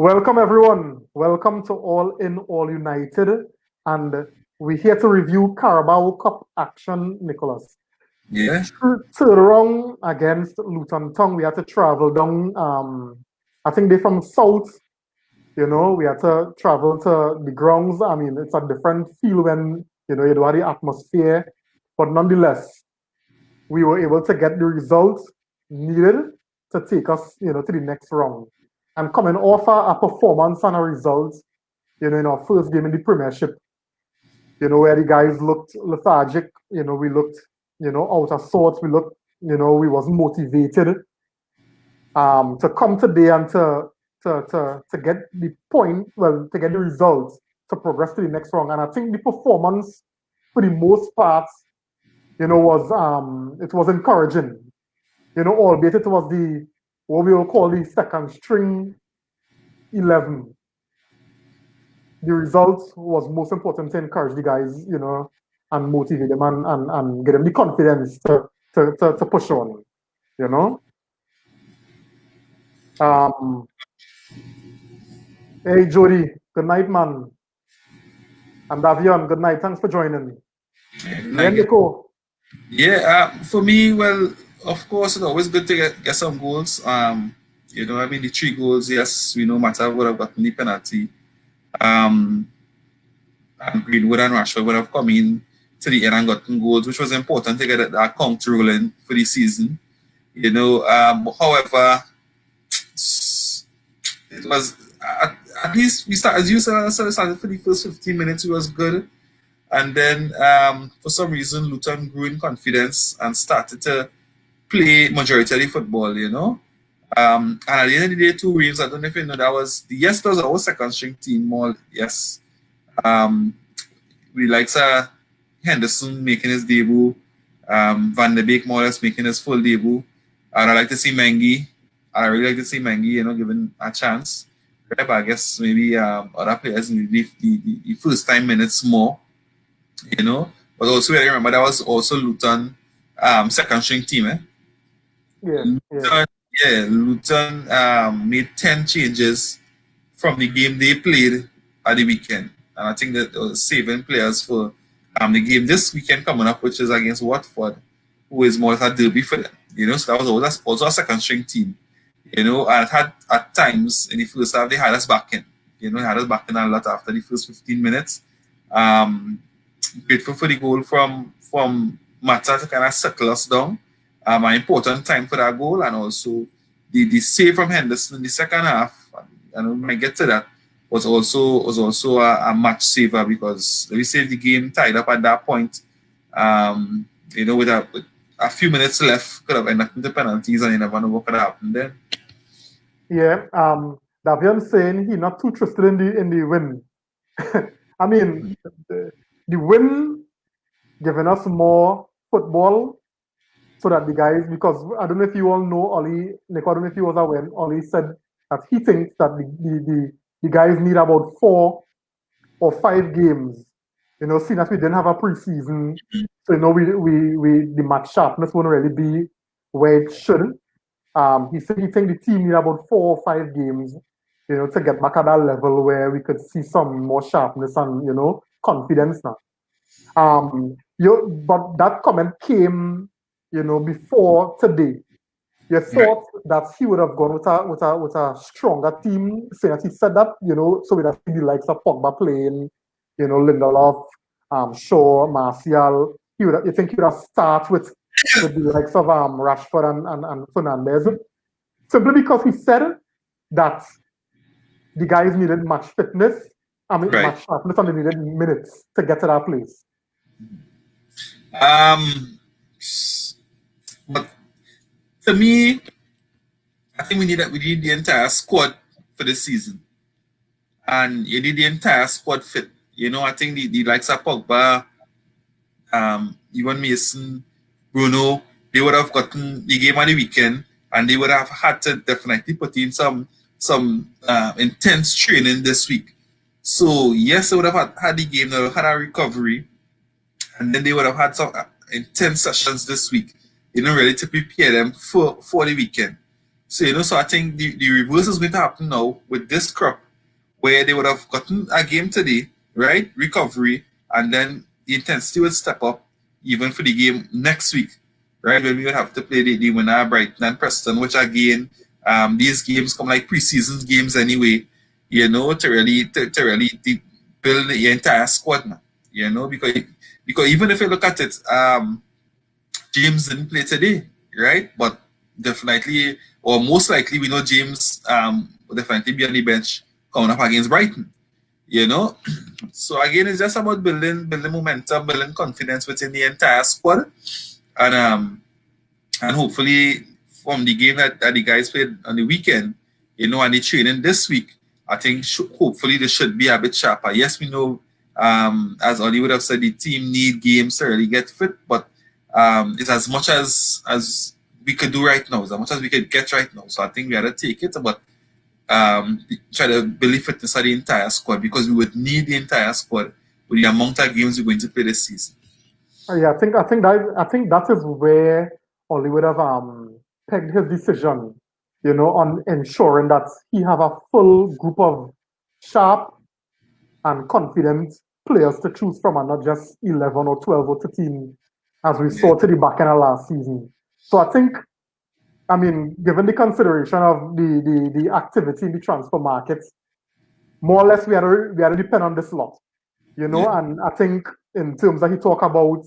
Welcome, everyone. Welcome to All In, All United. And we're here to review Carabao Cup action, Nicholas. Yeah. Third round against Luton Twon. We had to travel down, I think they're from south. We had to travel to the grounds. I mean, it's a different feel when, you don't have the atmosphere. But nonetheless, we were able to get the results needed to take us, to the next round. And coming off a performance and a result, in our first game in the Premiership, where the guys looked lethargic, we looked, out of sorts, we looked, we wasn't motivated. To come today and to get the point, well, to get the results to progress to the next round. And I think the performance, for the most part, was encouraging. Albeit it was the what we will call the second string 11. The result was most important to encourage the guys, and motivate them and get them the confidence to push on, Hey, Jody, good night, man. And Davion, good night. Thanks for joining. Nico. Yeah, for me, well, of course, it's always good to get some goals. The 3 goals, yes, we know Mata would have gotten the penalty. And Greenwood and Rashford would have come in to the end and gotten goals, which was important to get that account rolling for the season. However, it was at least we started, as you started for the first 15 minutes, it was good. And then, for some reason, Luton grew in confidence and started to play majority of the football, And at the end of the day, 2 games, I don't know if you know, that was our second string team more, yes. We like Henderson making his debut, Van de Beek more or less making his full debut. And I like to see Mengi. I really like to see Mengi, given a chance. But I guess maybe other players need the first time minutes more. But also I remember that was also Luton second string team, Luton made 10 changes from the game they played at the weekend. And I think that was saving players for the game this weekend coming up, which is against Watford, who is more like a derby for them. So that was also a second string team. And at times in the first half they had us back in. They had us back in a lot after the first 15 minutes. Grateful for the goal from Mata to kind of settle us down. An important time for that goal, and also the save from Henderson in the second half. And we might get to that. Was also a match saver, because we saved the game tied up at that point. With a few minutes left, could have ended up into penalties, and you never know what could have happened then. Yeah, Davian saying he's not too trusted in the win. I mean, the win giving us more football so that the guys, because I don't know if you all know Ollie, Nick, I don't know if you was aware, Ollie said that he thinks that the guys need about 4 or 5 games, seeing that we didn't have a preseason, so we the match sharpness won't really be where it should. He said he think the team need about 4 or 5 games, to get back at that level where we could see some more sharpness and confidence now. But that comment came, before today. You thought that he would have gone with a stronger team, saying that he said that, so we have the likes of Pogba playing, Lindelof, Shaw, Martial. You think he would have started with the likes of Rashford and Fernandez, simply because he said that the guys needed match fitness, match sharpness, and they needed minutes to get to that place. But to me, I think we need the entire squad for this season, and you need the entire squad fit. I think the likes of Pogba, even Mason, Bruno, they would have gotten the game on the weekend, and they would have had to definitely put in some intense training this week. So yes, they would have had the game, they would have had a recovery, and then they would have had some intense sessions this week, ready to prepare them for the weekend. So, so I think the reverse is going to happen now with this crop, where they would have gotten a game today, right? Recovery, and then the intensity would step up even for the game next week, right? When we would have to play the winner Brighton and Preston, which again, these games come like preseason games anyway, to really build the entire squad now, because even if you look at it, James didn't play today, right? But definitely, or most likely, we know James will definitely be on the bench coming up against Brighton. So again, it's just about building momentum, building confidence within the entire squad, and hopefully from the game that the guys played on the weekend, and the training this week, I think hopefully they should be a bit sharper. Yes, we know, as Oli would have said, the team need games to really get fit, but it's as much as we could do right now, as much as we could get right now. So I think we had to take it, but try to build fitness of the entire squad, because we would need the entire squad with the amount of games we're going to play this season. Yeah, I think that is where Oli would have pegged his decision, on ensuring that he have a full group of sharp and confident players to choose from, and not just 11 or 12 or 13, as we saw to the back end of last season. So I think, given the consideration of the activity in the transfer markets, more or less we had to depend on this lot, and I think in terms that he talk about,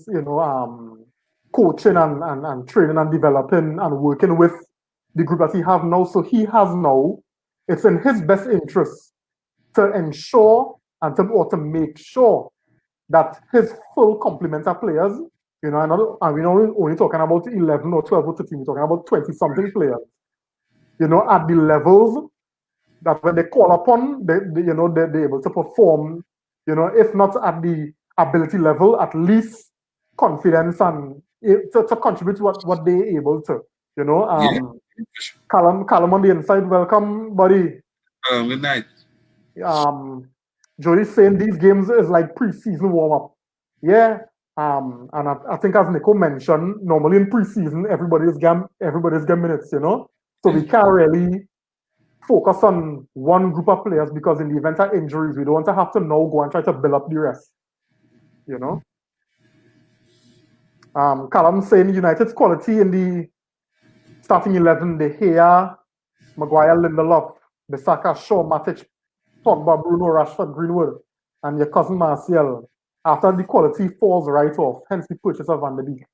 coaching and training and developing and working with the group that he have now. So he has now, it's in his best interest to ensure or to make sure that his full complement of players, and we're not only talking about 11 or 12 or 13, we're talking about 20-something players, at the levels that when they call upon, they're able to perform, if not at the ability level, at least confidence and to contribute to what they're able to, Callum on the inside, welcome, buddy. Good night. Jody's saying these games is like preseason warm-up. Yeah. And I think as Nico mentioned, normally in preseason, everybody's getting minutes, So we can't really focus on one group of players, because in the event of injuries, we don't want to have to now go and try to build up the rest. Callum saying United's quality in the starting 11, De Gea, Maguire, Lindelof, Bissaka, Shaw, Matic, Pogba, Bruno, Rashford, Greenwood, and your cousin Martial, after the quality falls right off, hence the purchase of Van de Beek.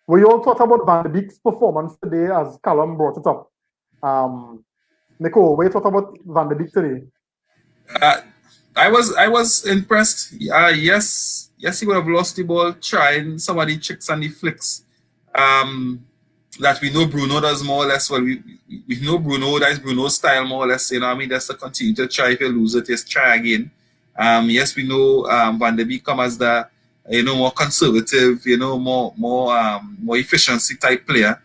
We all thought about Van de Beek's performance today, as Callum brought it up. Nico, what you thought about Van de Beek today? I was impressed. Yes, he would have lost the ball trying some of the tricks and the flicks. That we know Bruno does more or less. Well, we know Bruno, that's Bruno's style more or less. That's to continue to try. If you lose it, just try again. Yes, we know Van de Beek come as the more conservative, more efficiency type player.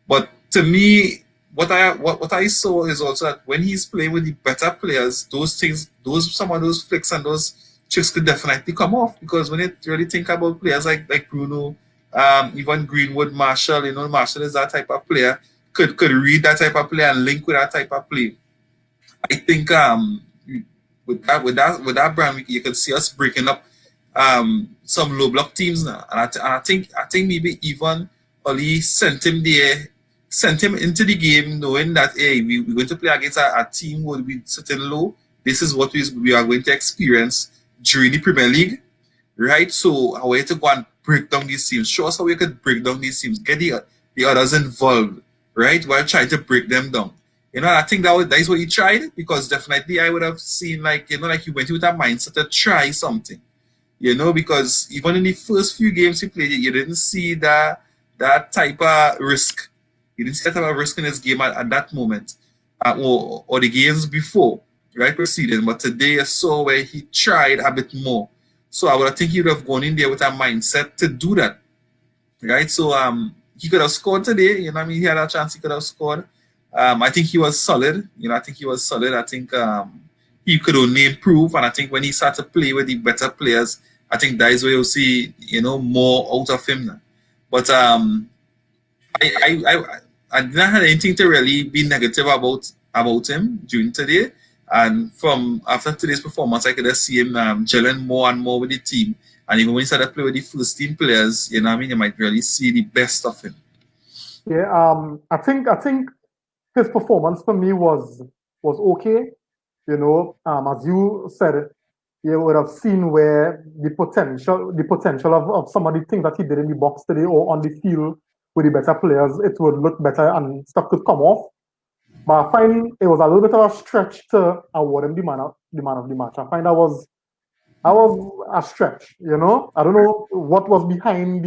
But to me, what I saw is also that when he's playing with the better players, some of those flicks and those tricks could definitely come off, because when you really think about players like Bruno, even Greenwood, Marshall, Marshall is that type of player, could read that type of player and link with that type of play. I think with that brand, you could see us breaking up some low block teams now, and I think maybe even Oli sent him into the game knowing that, hey, we're going to play against a team who will be sitting low. This is what we are going to experience during the Premier League, right? So a way to go and break down these teams. Show us how we could break down these teams. Get the others involved, right? While trying to break them down. I think that is what he tried, because definitely I would have seen like he went with a mindset to try something. Because even in the first few games he played, you didn't see that type of risk. You didn't see that type of risk in his game at that moment, or the games before, right, preceding. But today I saw where he tried a bit more. So I would think he would have gone in there with a mindset to do that, right? So he could have scored today. He had a chance. He could have scored. I think he was solid. I think he could only improve. And I think when he started to play with the better players, I think that is where you'll see more out of him now. But I didn't have anything to really be negative about him during today. And from after today's performance, I could just see him gelling more and more with the team. And even when he started to play with the first team players, you know what I mean, you might really see the best of him. Yeah, I think his performance for me was okay. You know, as you said, you would have seen where the potential of some of the things that he did in the box today or on the field with the better players, it would look better and stuff could come off. But I find it was a little bit of a stretch to award him the man of the match. I find that was a stretch, you know. I don't know what was behind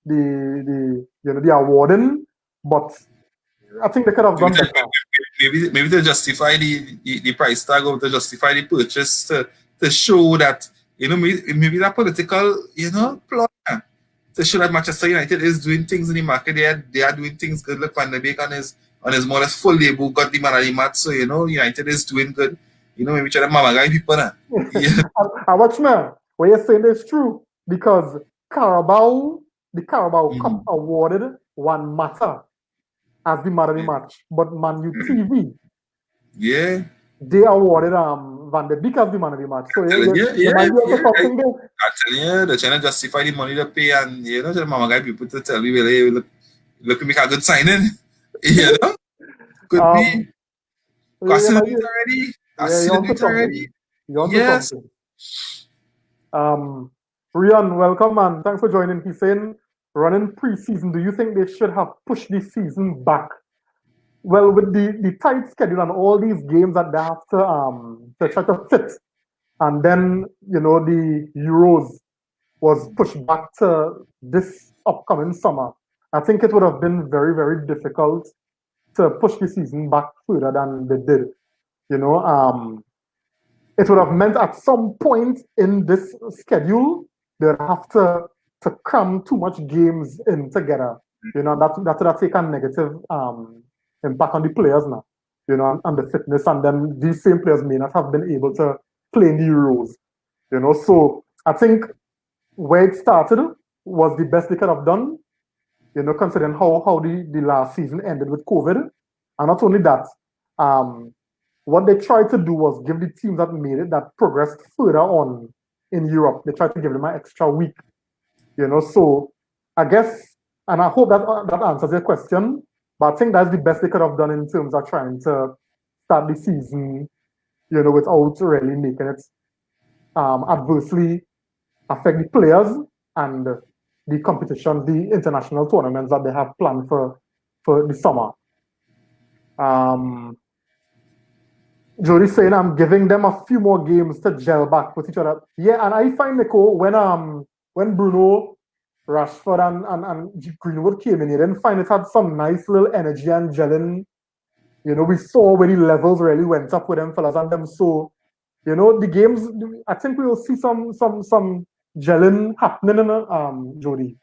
the awarding, but I think they could have done better. Maybe to justify the price tag or to justify the purchase to show that, you know, maybe that political, you know, plot to show that Manchester United is doing things in the market. They are doing things good. Look, Van de Beek on his more or less full label got the man of the match. So, you know, United is doing good. You know, maybe try to mama guy people now. Yeah. I watch man. What you're saying is true because the Carabao Cup awarded one matter as the man of the match, but Man U TV, yeah, they awarded Van de Beek as the man of the match. So you might be able to something there. I tell you, they're trying to justify the money they pay, and you know, the mama guy people to tell me, well, hey, look, make a good signing. You know, could be. I see it already. I see it already. You want to something? Rian, welcome and thanks for joining. He's saying, running pre-season, do you think they should have pushed this season back? Well, with the tight schedule and all these games that they have to try to fit, and then you know the Euros was pushed back to this upcoming summer. I think it would have been very, very difficult to push the season back further than they did. You know, it would have meant at some point in this schedule they'd have to cram too much games in together. You know, that would have taken a negative impact on the players now. You know, and the fitness, and then these same players may not have been able to play in the Euros. You know, so I think where it started was the best they could have done. You know, considering how the last season ended with COVID, and not only that, what they tried to do was give the teams that made it, that progressed further on in Europe, they tried to give them an extra week. You know, so I guess, and I hope that answers your question, but I think that's the best they could have done in terms of trying to start the season, you know, without really making it adversely affect the players and the competition, the international tournaments that they have planned for the summer. Jody saying I'm giving them a few more games to gel back with each other. Yeah, and I find Nico when Bruno, Rashford and Greenwood came in, you didn't find it had some nice little energy and gelling. You know, we saw where the levels really went up with them fellas and them. So, you know, the games, I think we will see some gelling happening in Jody.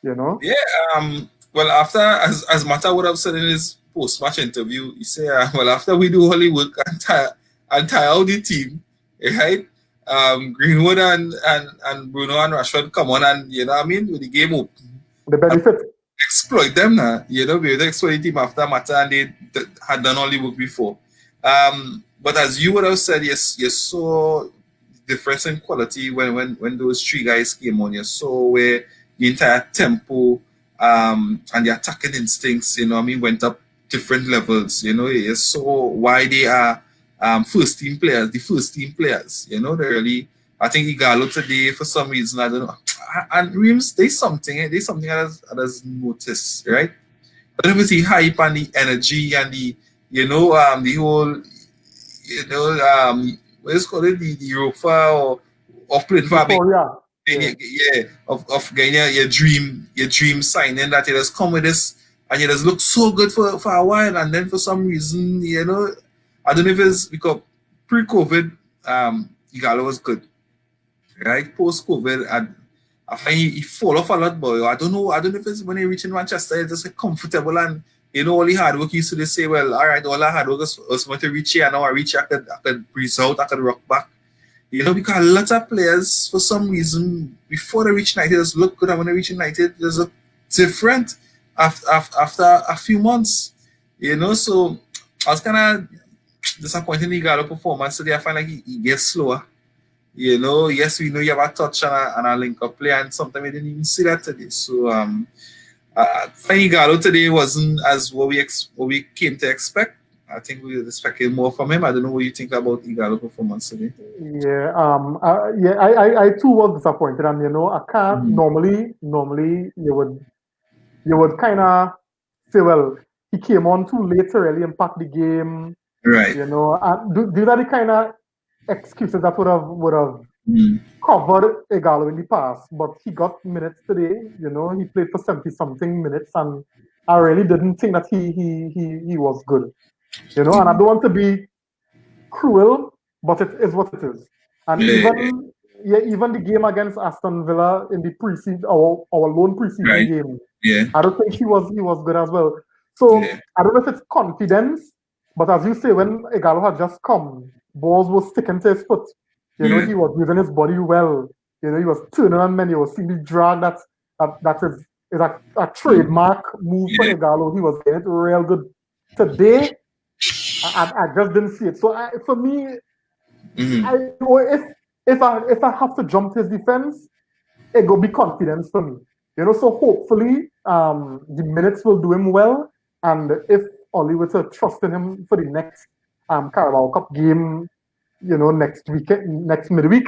You know? Yeah, well, after, as Mata would have said in his post-match interview, he said, well, after we do all the work and tire out the team, right? Greenwood and Bruno and Rashford come on and, you know what I mean, with the game up. The benefit. Exploit them now, you know, we would exploit the team after Mata and they had done all the work before. But as you would have said, yes, you saw difference in quality when those three guys came on. You saw where the entire tempo and the attacking instincts, you know what I mean, went up different levels. You know, you saw why they are the first team players, you know, they really, I think Igalo today, for some reason, I don't know, and Reams, there's something I has noticed, right? I don't know if it's the hype and the energy and the, you know, the whole, you know, what is called it, the Europa or of playing for of getting your dream signing that it has come with this and it has looked so good for a while, and then for some reason, you know, I don't know if it's because pre-COVID, Igalo was good, right? Post-COVID, I find he fall off a lot, but I don't know if it's when he reached in Manchester, it's just like comfortable and, you know, all the hard work he used to say, well, all right, all that hard work was meant to reach here, and now I reach here, I could breeze out, I could rock back. You know, because a lot of players, for some reason, before they reach United, just look good, and when they reach United, they look different. after a few months. So I was kind of disappointed in the Igalo performance today. I find like he gets slower. Yes, we know you have a touch and a link up play, and sometimes we didn't even see that today. So Igalo today wasn't as what we came to expect. I think we were expecting more from him. I don't know what you think about Igalo performance today. Yeah, I too was disappointed, and I can't normally you would kind of say, well, he came on too late to really impact the game. Right. These are the kind of excuses that would have covered Igalo in the past, but he got minutes today. He played for 70-something minutes, and I really didn't think that he was good. And I don't want to be cruel, but it is what it is. And even the game against Aston Villa in the our lone preseason game, I don't think he was good as well. So I don't know if it's confidence, but as you say, when Igalo had just come, balls were sticking to his foot. He was using his body well. He was turning on men. He was seeing the drag that is a trademark move for Igalo. He was getting it real good. Today, I just didn't see it. So for me, if I have to jump to his defense, it will be confidence for me. So hopefully the minutes will do him well. And if Oli were to trust in him for the next Carabao Cup game, next midweek,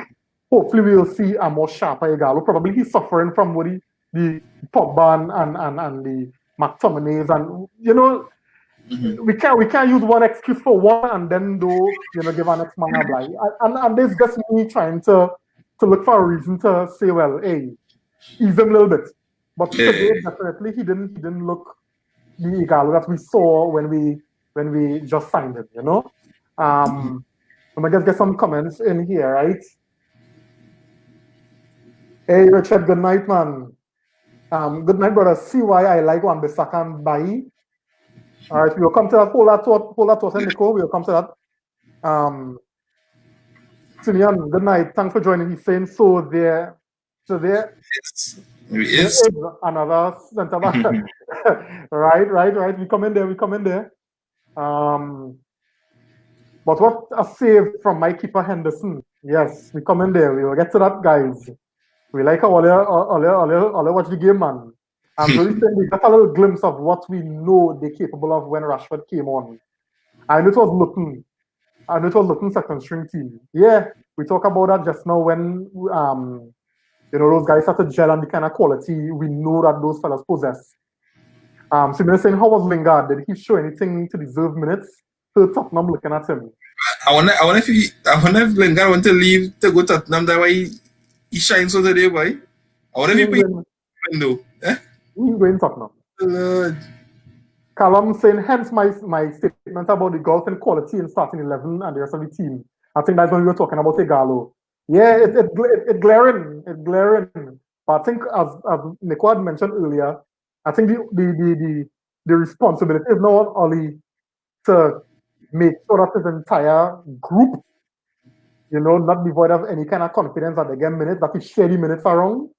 hopefully we will see a more sharper Igalo. Probably he's suffering from what the Pogba and the McTominays and we can't use one excuse for one and then give our next man a blind. And this just me trying to look for a reason to say, well, hey, ease him a little bit. But today definitely he didn't look the Igalo that we saw when we just signed him, I'm gonna just get some comments in here, right? Hey Richard, good night, man. Good night, brother. See why I like Wan-Bissaka and Bailly. All right, we'll come to that. Hold that thought, and Nico. We'll come to that. Simeon, good night. Thanks for joining. He's saying there is another center back. right. We come in there. But what a save from my keeper Henderson. Yes, we come in there. We will get to that, guys. We like how all watch the game, man. I'm really saying we got a little glimpse of what we know they're capable of when Rashford came on. I know it was Luton second string team. Yeah, we talk about that just now when those guys started gel and the kind of quality we know that those fellas possess. So you're saying, how was Lingard? Did he show anything to deserve minutes? To Tottenham looking at him. I wonder if Lingard want to leave to go to Tottenham. That why he shines so today, boy. I wonder if he window. He's going Tottenham. Callum saying, hence my statement about the golf and quality in starting 11 and the rest of the team. I think that's when we were talking about Igalo. Yeah, it's glaring. But I think as Nico had mentioned earlier, I think the responsibility is not only to make sure that his entire group, not devoid of any kind of confidence that they get minutes, that he share the minutes around.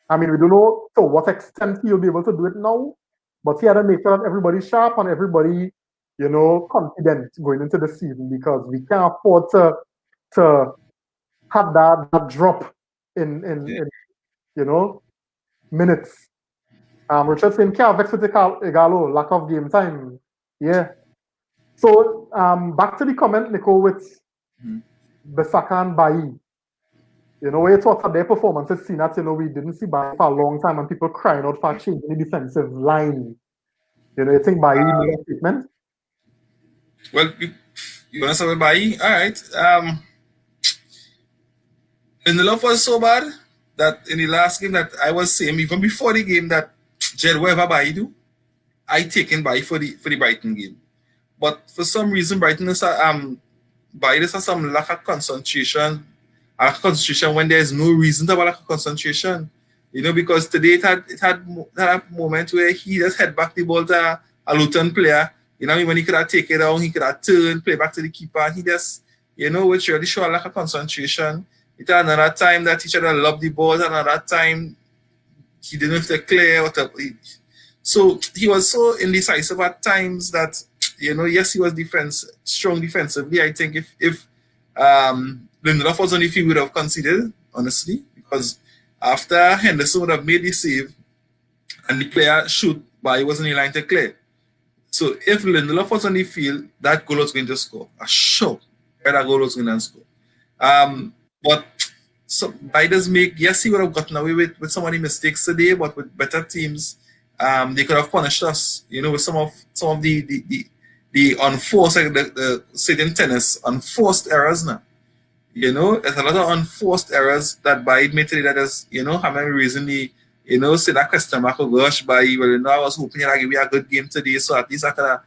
I mean, we don't know to what extent he'll be able to do it now, but he had to make sure that everybody's sharp and everybody, confident going into the season because we can't afford to have that drop in minutes. Richard saying, can't vex with Igalo, lack of game time. Yeah. So back to the comment, Nico, with Bissaka and Bailly. Where you thought that their performances seen that, we didn't see Bailly for a long time and people crying out for changing the defensive line. You think Bailly made a statement? Well, you want to start with Bailly? All right. And the love was so bad that in the last game that I was saying, even before the game, that Jed, whatever Bailly do, I taken Bailly for the Brighton game. But for some reason, Brighton is Bailly has some lack of concentration. When there's no reason to have a lack of concentration. Because today it had a moment where he just head back the ball to a Luton player. When he could have taken it down, he could have turned, play back to the keeper. And he just, which really show a lack of concentration. It had another time that he should have loved the ball, another time he didn't have to clear. So he was so indecisive at times that, yes, he was strong defensively. I think if Lindelof was on the field, we would have conceded, honestly, because after Henderson would have made the save and the player shoot, but he wasn't in line to clear. So if Lindelof was on the field, that goal was going to score. A sure that goal was going to score. But so Biders yes, he would have gotten away with some of the mistakes today, but with better teams, they could have punished us, with some of the unforced, like the sitting tennis, unforced errors now. There's a lot of unforced errors that Bide made today that is, how many reason he, say that question mark, oh gosh, Bide, well, I was hoping you'd give me a good game today, so at least I could have,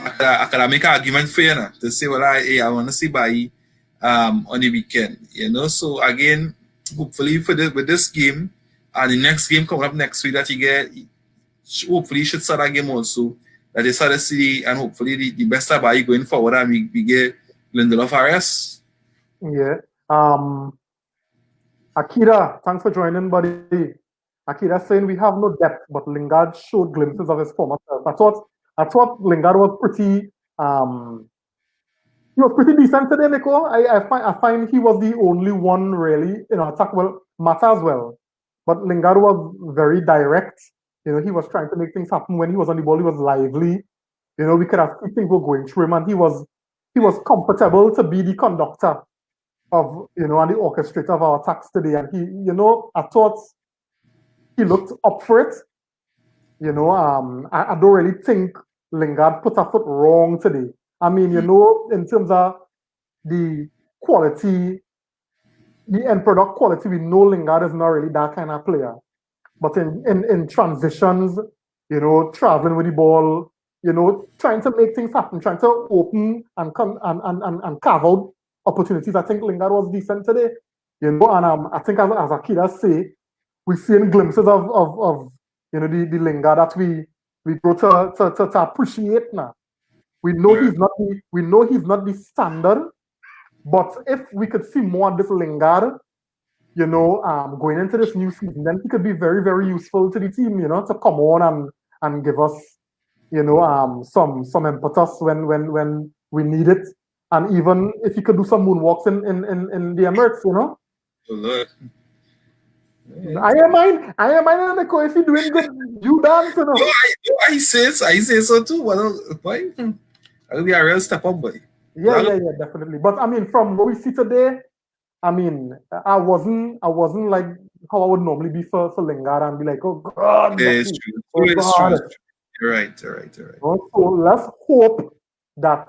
I could make an argument for you now, to say, well, I want to see Bide on the weekend, so again, hopefully with this game, and the next game coming up next week that you get, hopefully you should start that game also, that you start to see, and hopefully the best of Bide going forward, and we get Lindelof RS. Yeah. Akira, thanks for joining, buddy. Akira saying we have no depth, but Lingard showed glimpses of his former self. I thought Lingard was pretty he was pretty decent today, Nico. I find he was the only one really, attack. Well, Mata as well. But Lingard was very direct. He was trying to make things happen. When he was on the ball, he was lively. We could have things were going through him, and he was comfortable to be the conductor of, and the orchestrator of our attacks today. And he, I thought he looked up for it. I don't really think Lingard put a foot wrong today. I mean, in terms of the quality, the end product quality, we know Lingard is not really that kind of player. But in transitions, traveling with the ball, trying to make things happen, trying to open and come and carve out opportunities. I think Lingard was decent today, and I think as Akira say, we're seeing glimpses of the Lingard that we grow to appreciate now. We know he's not the standard, but if we could see more of this Lingard, going into this new season, then he could be very, very useful to the team, to come on and give us, some impetus when we need it. And even if he could do some moonwalks in the Emirates, Oh, Lord. I am mine, Nico, if you're doing good, you dance, I say so too. Well, boy, I'll be a real step up, boy. Yeah, definitely. But I mean, from what we see today, I mean, I wasn't like how I would normally be for Lingard and be like, oh God, it's true. It's true. You're right. So let's hope that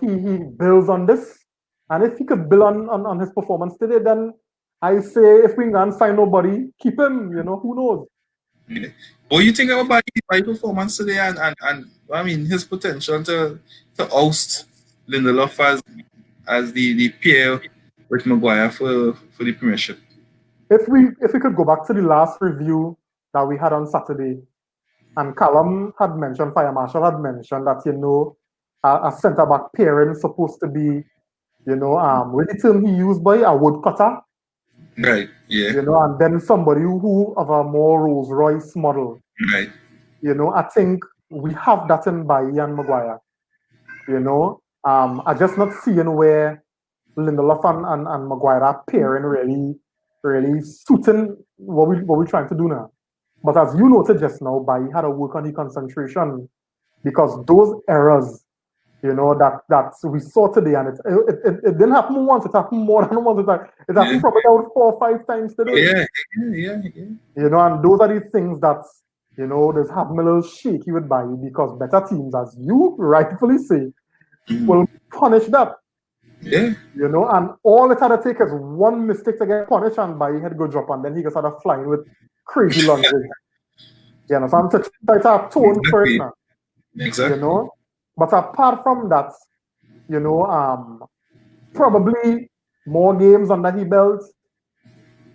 he builds on this, and if he could build on his performance today, then I say if we can't sign nobody, keep him. Who knows? Yeah. What do you think about my performance today, and I mean his potential to oust Lindelof as the peer with Maguire for the Premiership? If we could go back to the last review that we had on Saturday, and Callum had mentioned, Fire Marshal had mentioned that a centre back pairing is supposed to be, with the term he used by a woodcutter. Right. Yeah. And then somebody who of a more Rolls Royce model. Right. I think we have that in Bailly and Maguire. I just not seeing where Lindelof and Maguire are pairing really suiting what we're trying to do now. But as you noted just now, Bailly had to work on the concentration, because those errors, that we saw today, and it didn't happen once, it happened more than once. It happened probably about 4 or 5 times today. Yeah. And those are the things that, there's having a little shaky with Bailly, because better teams, as you rightfully say, will punish that. Yeah. And all it had to take is one mistake to get punished, and Bailly had to go drop, and then he just started flying with crazy lunges. So I'm trying to atone for it now. Exactly. But apart from that, probably more games under his belt,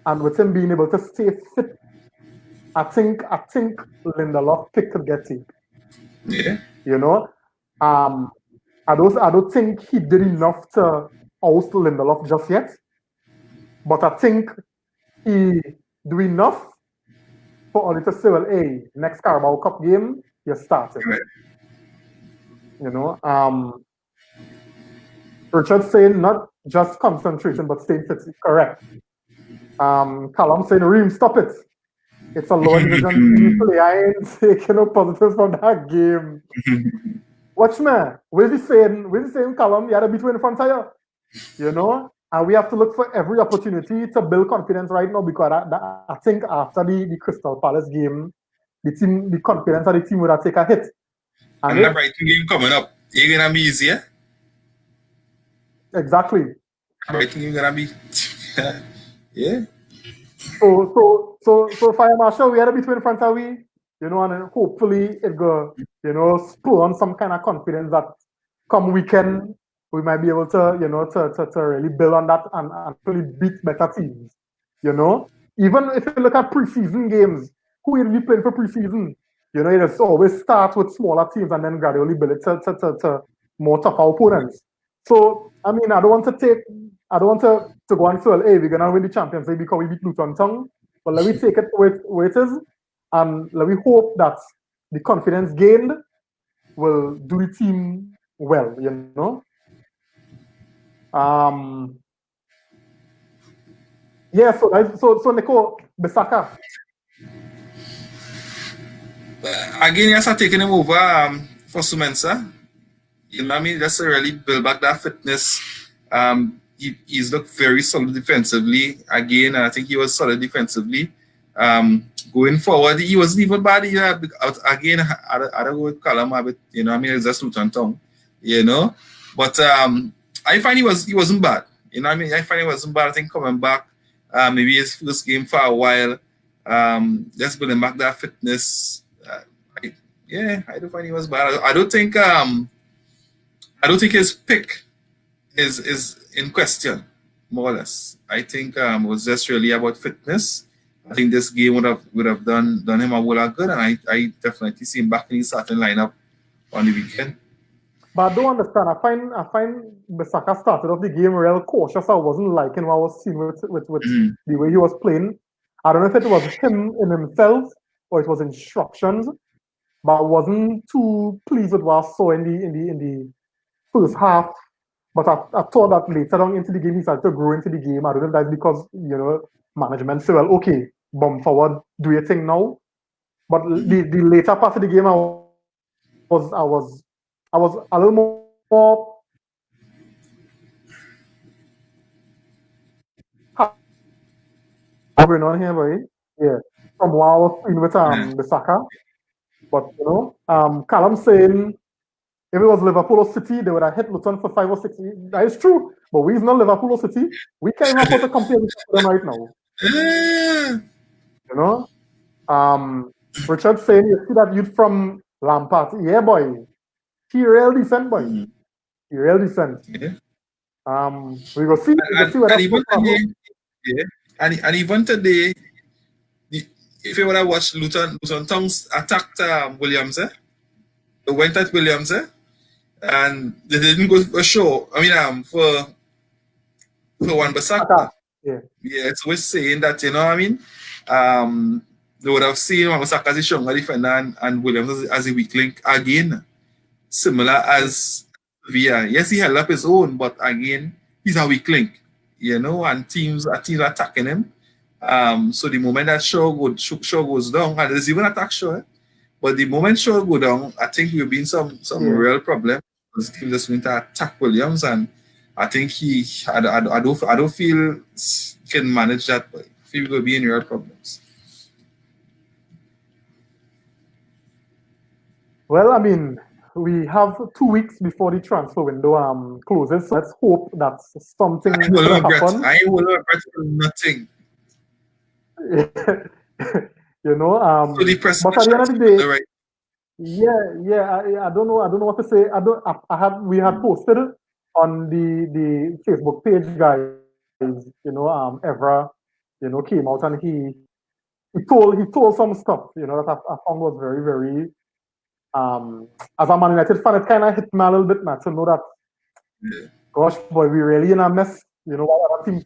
and with him being able to stay fit, I think Lindelof pick could get it. Yeah. I don't think he did enough to oust Lindelof just yet, but I think he do enough for only to say, well, hey, next Carabao Cup game, you're starting. Right. You know, Richard saying not just concentration, but staying fit. Correct. Callum saying, Reem, stop it. It's a lower division team play. I ain't taking no positives from that game. Watch me. Where's he saying, Callum, you had to beat in front of you. You know? And we have to look for every opportunity to build confidence right now because I think after the Crystal Palace game, the confidence of the team would have taken a hit. And that Brighton game coming up, you're gonna be easier. Exactly. Brighton game gonna be yeah. So Fire Marshal, we had to be in front of we, you know, and then hopefully it go, you know, spur on some kind of confidence that come weekend we might be able to, you know, to really build on that and actually beat better teams. You know, even if you look at preseason games, who will be playing for preseason? You know, it always starts with smaller teams and then gradually build it to more tougher opponents. So I mean, I don't want to go and say, well, hey, we're gonna win the Champions League because we beat Luton Twon. But let me take it where it is, and let me hope that the confidence gained will do the team well, you know. Yeah, so Nico, Bissaka. Again, you start taking him over for Sumensa. You know what I mean? Just to really build back that fitness. He's looked very solid defensively. Again, I think he was solid defensively. Going forward, he wasn't even bad. Again, I don't go with Callum a bit, you know what I mean? It's just Luton Twon, you know? But I find he wasn't bad. You know what I mean? I find he wasn't bad. I think coming back, maybe his first game for a while, just building back that fitness. I don't find he was bad. I don't think his pick is in question, more or less. I think it was just really about fitness. I think this game would have done him a whole lot good, and I definitely see him back in his starting lineup on the weekend. But I don't understand. I find Bissaka started off the game real cautious. I wasn't liking what I was seeing with the way he was playing. I don't know if it was him in himself or it was instructions, but I wasn't too pleased with what I saw in the first half. But I thought that later on into the game he started to grow into the game. I don't know if that's because, you know, management said, well, okay, bomb forward, do your thing now. But the later part of the game I was a little more going on here, boy. Yeah. From what I was seeing with Bissaka. But you know, Callum saying if it was Liverpool or City, they would have hit Luton for 5 or 6. That is true. But we're not Liverpool or City. We can't even afford to compare with them right now. You know? Richard saying you see that youth from Lampard. Yeah, boy. He real decent, boy. He real decent. Yeah. We go see. And even today, yeah. And even today, if you wanna watch Luton Twon's attacked Williams, they went at Williams, and they didn't go for show. I mean, for Wan-Bissaka. Yeah, it's always saying that, you know what I mean? They would have seen Wan-Bissaka as a stronger defender and Williams as a weak link again, similar as Villa. Yes, he held up his own, but again, he's a weak link, you know, and teams are attacking him. So the moment that Shaw goes down, and there's even attack Shaw, but the moment Shaw go down, I think we've been some real problem because the team just going to attack Williams, and I think I don't feel he can manage that, but I feel we'll be in real problems. Well, I mean, we have 2 weeks before the transfer window closes. So let's hope that something will happen. I will regret nothing. You know, so the press but at the end of the day, right. I don't know what to say. We had posted on the Facebook page, guys. You know, Evra, you know, came out and he told some stuff, you know, that I found was very, very as a Man United fan, it kind of hit me a little bit, man, to know that, gosh, boy, we really in a mess. You know, what other teams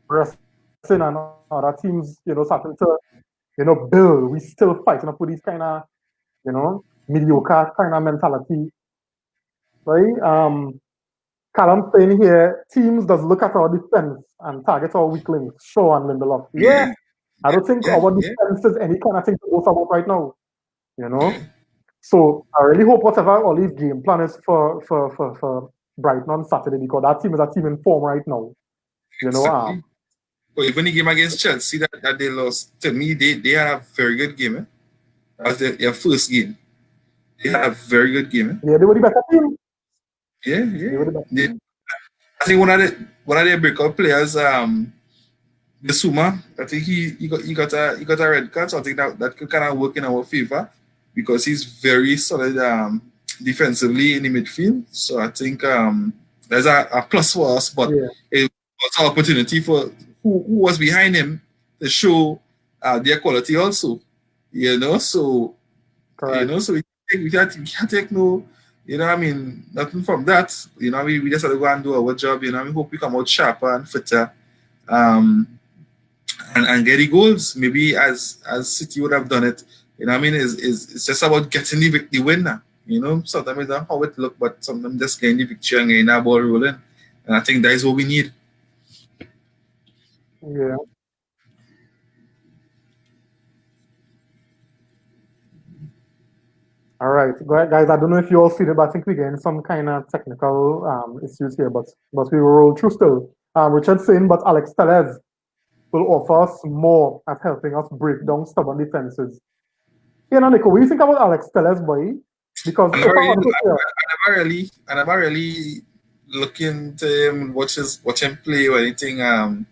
progressing and other teams, you know, starting to, Bill, we still fighting up with these kind of, mediocre kind of mentality, right? Callum saying here, teams does look at our defense and target our weak links, Shaw and Lindelof. Yeah, I don't think our defense is any kind of thing to boast about right now, So I really hope whatever Ollie's game plan is for Brighton on Saturday, because that team is a team in form right now. Exactly. But even the game against Chelsea that they lost, to me, they had a very good game. That was their first game. They had a very good game. Yeah, they were the better team. Yeah. I think one of their breakout players, Bissouma, I think he got a red card, so I think that could kind of work in our favor because he's very solid defensively in the midfield. So I think there's a plus for us, but it was an opportunity for who was behind him to show their quality also. So Correct. so we can't take no, nothing from that. We just have to go and do our job. We hope we come out sharper and fitter. And get the goals, maybe as City would have done it. It's just about getting the winner. Sometimes it's not how it look, but sometimes just getting the victory and getting that ball rolling. And I think that is what we need. Yeah. All right, guys. I don't know if you all see it, but I think we're getting some kind of technical issues here, but we will roll through still. Richard saying, but Alex Tellez will offer us more at helping us break down stubborn defenses. Nico, what do you think about Alex Tellez, boy? Because I never really look into him, watch him play or anything.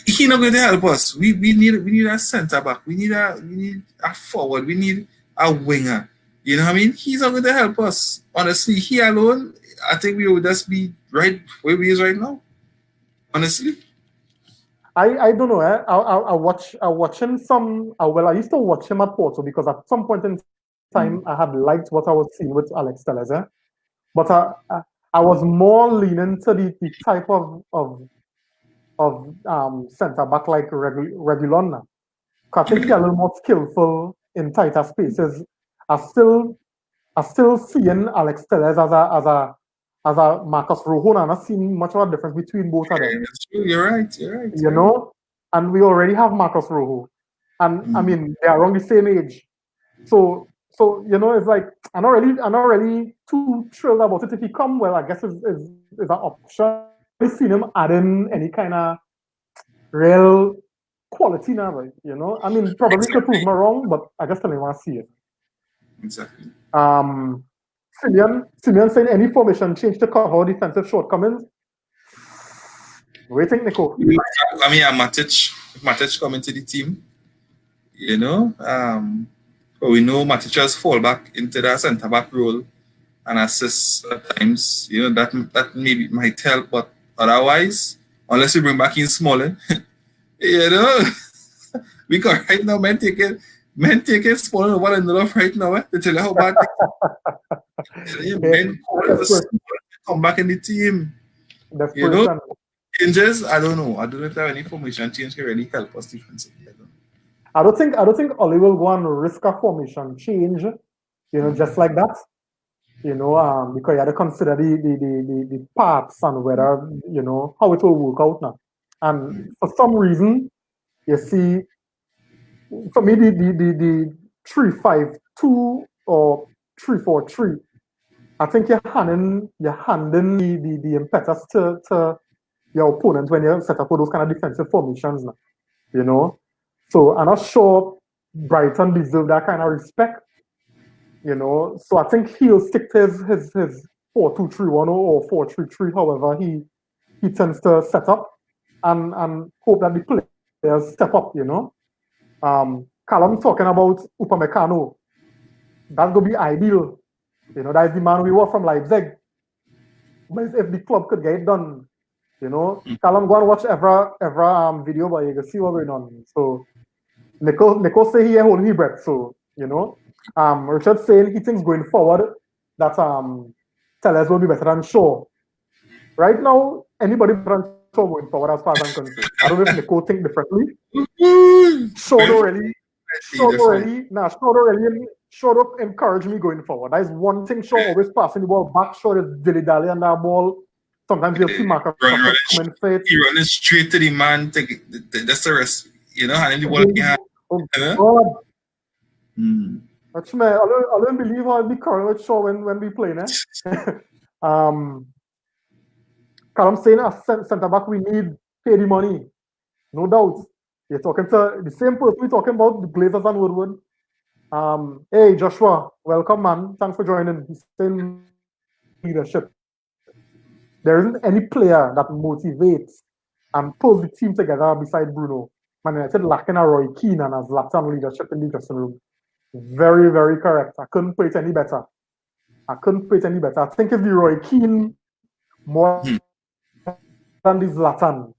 He's not going to help us. We need a centre back. We need a forward. We need a winger. You know what I mean? He's not going to help us. Honestly, he alone, I think we would just be right where we is right now. Honestly. I don't know. I watch him some. I used to watch him at Porto because at some point in time I had liked what I was seeing with Alex Tellez. But I was more leaning to the type of centre back like Regulon. I think he's a little more skillful in tighter spaces. I still seeing Alex Tellez as a Marcus Rojo, and I'm not seeing much of a difference between both of them. That's true. You're right. And we already have Marcus Rojo, and I mean they are around the same age, so it's like I'm not really too thrilled about it. If he come, well, I guess is an option. I've seen him adding any kind of real quality now, right? I mean, probably could prove me wrong, but I guess I want to see it. Exactly. Simeon saying any formation change to cover defensive shortcomings. What do you think, Nico? I mean, Matic coming to the team, but we know Matic just fall back into that centre back role and assist at times. That maybe might help, but otherwise, unless we bring back in Smalling, because right now men taking Smalling over the love right now. To tell you how bad. Men come back in the team. Changes, I don't know. I don't know if there are any formation change can really help us defensively. I don't think Oli will go and risk a formation change, just like that. Because you have to consider the parts and whether, how it will work out now. And for some reason, you see, for me, the 3-5-2 or 3-4-3, I think you're handing the impetus to your opponent when you set up those kind of defensive formations now, So I'm not sure Brighton deserve that kind of respect, So I think he'll stick to his 4-2-3-1 or 4-3-3, however he tends to set up, and hope that the players step up, Callum talking about Upamecano, that's going to be ideal. That is the man we want from Leipzig. But if the club could get it done, Callum, go and watch every video, but you can see what's going on. So Nico say he ain't holding his breath. So Richard saying he thinks going forward that Tellez will be better than Shaw. Right now, anybody better than Shaw going forward as far as I'm concerned. I don't know if Nico think differently. Shaw Well, don't really, definitely. Shaw don't encourage me going forward. That is one thing. Shaw always passing the ball back. Shaw is dilly-dally on that ball. Sometimes you'll see Marcus Rashford coming fit. He running straight to the man. That's the rest. You know, handing the ball in hand. Oh, God. That's me. I don't believe I'll be current with Shaw when we play, I'm saying as centre back, we need pay the money. No doubt. You're talking to the same person we're talking about, the Glazers and Woodward. Hey, Joshua, welcome, man. Thanks for joining. He's saying leadership. There isn't any player that motivates and pulls the team together beside Bruno. Man United lacking a Roy Keane and a Zlatan leadership in the dressing room. Very, very correct. I couldn't put it any better. I think it's the Roy Keane more than the Zlatan,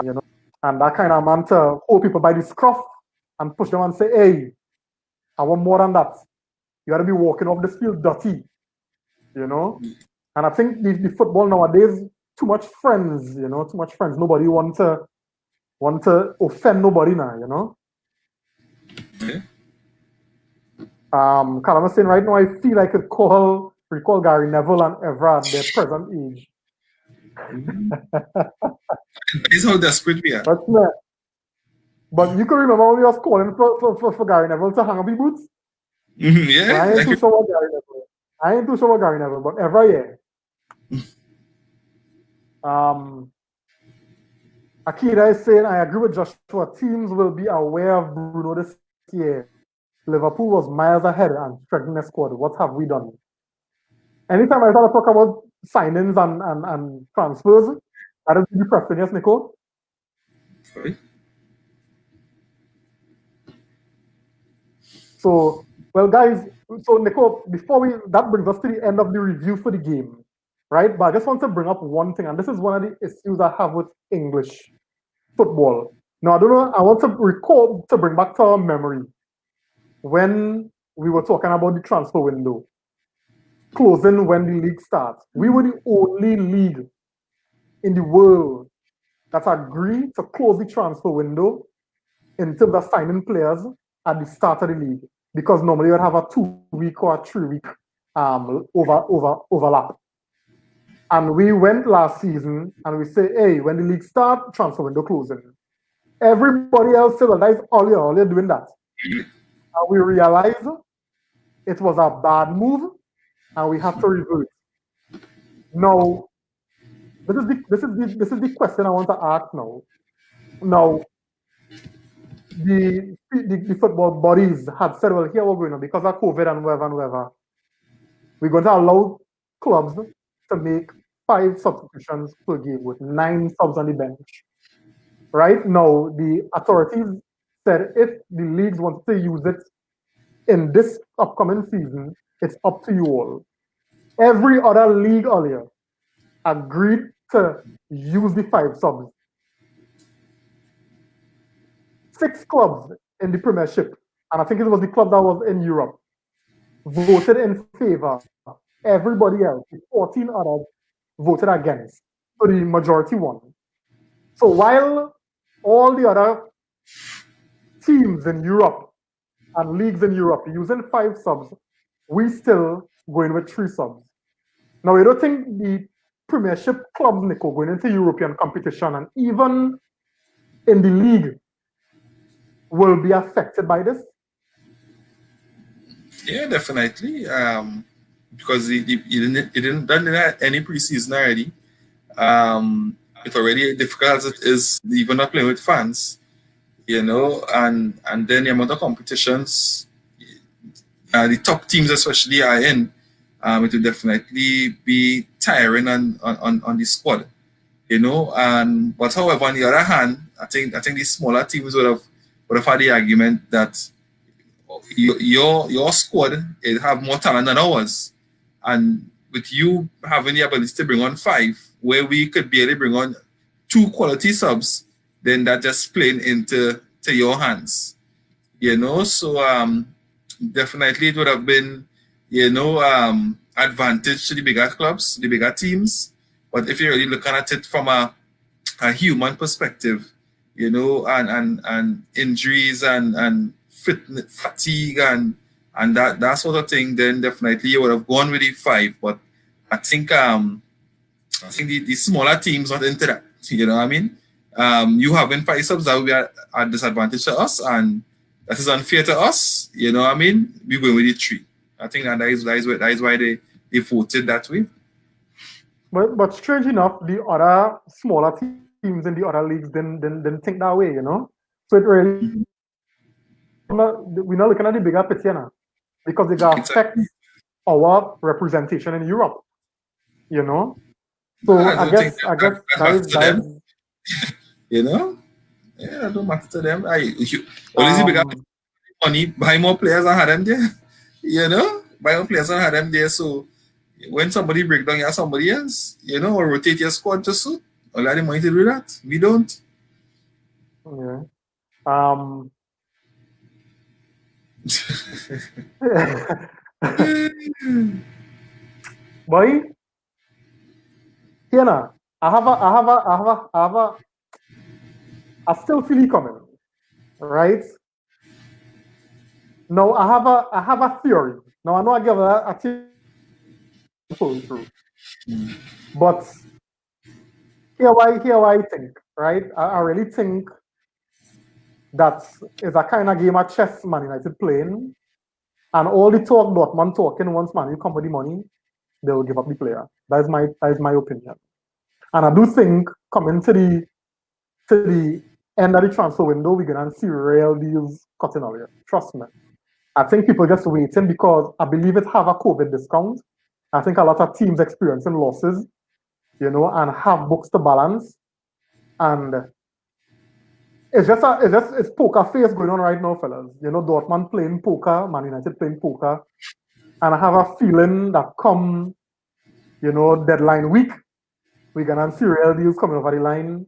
you know. And that kind of man to hold people by the scruff and push them and say, hey, I want more than that. You got to be walking off this field dirty, you know. And I think the football nowadays, too much friends, you know, too much friends. Nobody want to offend nobody now, you know. Okay. Callum was saying right now, I feel like I could recall Gary Neville and Evra at their present age. This is how desperate we are. But you can remember when we was calling for Gary Neville to hang up his boots? Yeah. Well, I ain't too sure about Gary Neville, but Evra, yeah. Akira is saying, I agree with Joshua. Teams will be aware of Bruno this year. Liverpool was miles ahead and strengthening the squad. What have we done? Anytime I start to talk about signings and transfers, that is the question, yes, Nico? Sorry? So, well, guys, so Nico, that brings us to the end of the review for the game, right? But I just want to bring up one thing, and this is one of the issues I have with English football. Now, I don't know, I want to bring back to our memory when we were talking about the transfer window closing when the league starts. We were the only league in the world that agreed to close the transfer window in terms of signing players at the start of the league, because normally you would have a 2-week or a 3-week overlap. And we went last season and we say, hey, when the league starts, transfer window closing. Everybody else said, well, that is all you're doing that. And we realized it was a bad move and we have to revert. Now, this is the question I want to ask now. Now, the football bodies had said, well, here we're going on because of COVID and whatever. We're going to allow clubs to make 5 substitutions per game with 9 subs on the bench. Right now, the authorities said if the leagues want to use it in this upcoming season, it's up to you all. Every other league earlier agreed to use the 5 subs. 6 clubs in the Premiership, and I think it was the club that was in Europe, voted in favor. Everybody else, 14 others, voted against. So the majority won. So while all the other teams in Europe and leagues in Europe using 5 subs, we still going with 3 subs. Now, I don't think the Premiership clubs, Nico, going into European competition and even in the league will be affected by this? Yeah, definitely. Because it didn't done any preseason already. It's already difficult as it is even not playing with fans, you know, and then the amount of competitions the top teams especially are in, it will definitely be tiring on the squad, you know. And but however, on the other hand, I think the smaller teams would have had the argument that your squad have more talent than ours, and with you having the ability to bring on 5, where we could barely bring on 2 quality subs, then that just playing into your hands, you know. So definitely it would have been, you know, advantage to the bigger clubs, the bigger teams. But if you're really looking at it from a a human perspective, you know, and injuries and fatigue and that sort of thing, then definitely you would have gone with the 5. But I think the smaller teams not into that. You know what I mean? You having 5 subs that will be a disadvantage to us, and that is unfair to us. You know what I mean? We go with the 3. I think that is why they voted that way. But strange enough, the other smaller teams in the other leagues didn't think that way, you know. So it really we're not looking at the bigger picture now, because it affects Exactly. our representation in Europe, you know. So I I don't think guess that matters to guys, them. You know? Yeah, it don't matter to them. Well, is it because um, money, buy more players and have them there? You know? Buy more players and have them there. So when somebody break down, you have somebody else, you know, or rotate your squad to suit. All of the money to do that. We don't. yeah. Um, boy, here now, I still feel it coming, right? Now I have a theory. Now I know I give a theory pull through, but here why I think, right? I really think that is a kind of game of chess Man United playing, and all the talk Dortmund talking, once Man you come with the money, they will give up the player. That is my opinion. And I do think coming to the end of the transfer window, we're gonna see real deals cutting out here. Trust me. I think people just waiting because I believe it have a COVID discount. I think a lot of teams experiencing losses, you know, and have books to balance. And it's poker face going on right now, fellas. You know, Dortmund playing poker, Man United playing poker. And I have a feeling that come, you know, deadline week, we're gonna see real deals coming over the line.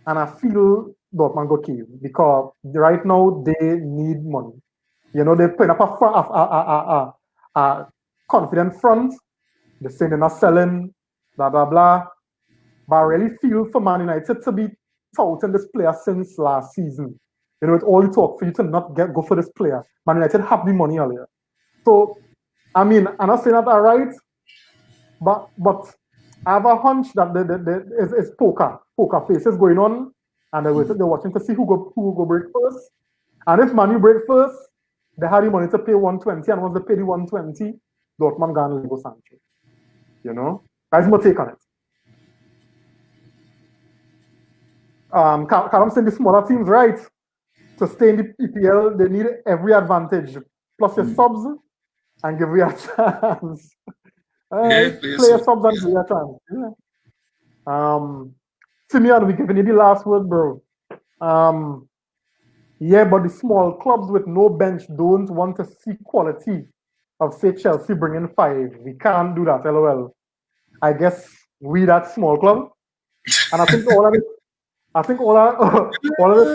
And I feel Dortmund go cave because right now they need money. You know, they're putting up a confident front. They're saying they're not selling, blah, blah, blah. But I really feel for Man United to be touting this player since last season. You know, it's all the talk for you to not go for this player. Man United have the money earlier. So, I mean, I'm not saying that all right, but I have a hunch that it's poker faces going on, and they're watching to see who go break first. And if Man U break first, they have the money to pay 120, and once they pay the 120, Dortmund gonna Lego Sancho. You know, that's my take on it. Callum saying the smaller teams, right? To stay in the EPL, they need every advantage. Plus your subs and give you a chance. Yeah, Play your please. subs and give you a chance. Yeah. Simeon, we giving you the last word, bro. Yeah, but the small clubs with no bench don't want to see quality of, say, Chelsea bringing 5. We can't do that, lol. I guess we that small club. And I think all of it, I think all of us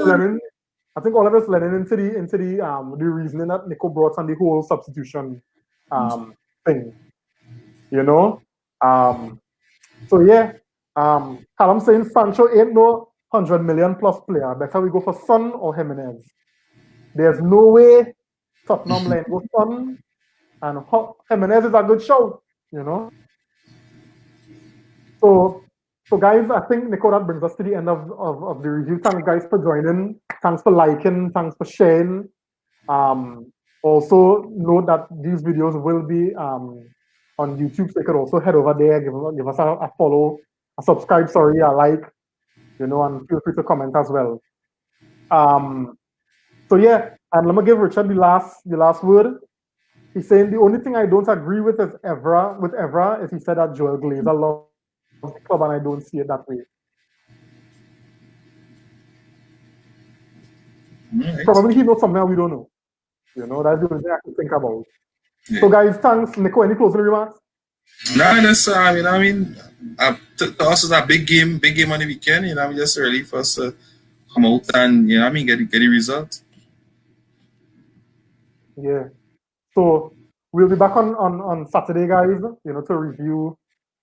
learning. I think all of us learning into the reasoning that Nico brought on the whole substitution thing. You know? So yeah. Callum saying Sancho ain't no 100 million plus player. Better we go for Son or Jimenez. There's no way Tottenham lane go Son, and Jimenez is a good show, you know. So guys, I think Nico, that brings us to the end of the review. Thanks guys for joining. Thanks for liking. Thanks for sharing. Also note that these videos will be on YouTube, so you can also head over there, give us a follow, a subscribe, sorry, a like, you know, and feel free to comment as well. So yeah, and let me give Richard the last word. He's saying the only thing I don't agree with Evra is he said that Joel Glazer loves the club, and I don't see it that way. Right. Probably he knows something we don't know. You know, that's the only thing I can think about. Yeah. So guys, thanks. Nico, any closing remarks? No, that's to us it's a big game on the weekend. You know, we just ready for us to come out and get the result. Yeah. So we'll be back on Saturday, guys. You know, to review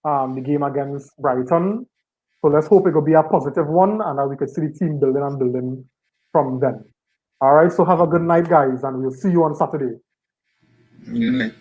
the game against Brighton. So let's hope it will be a positive one and that we could see the team building and building from then. All right, so have a good night, guys, and we'll see you on Saturday. Good night.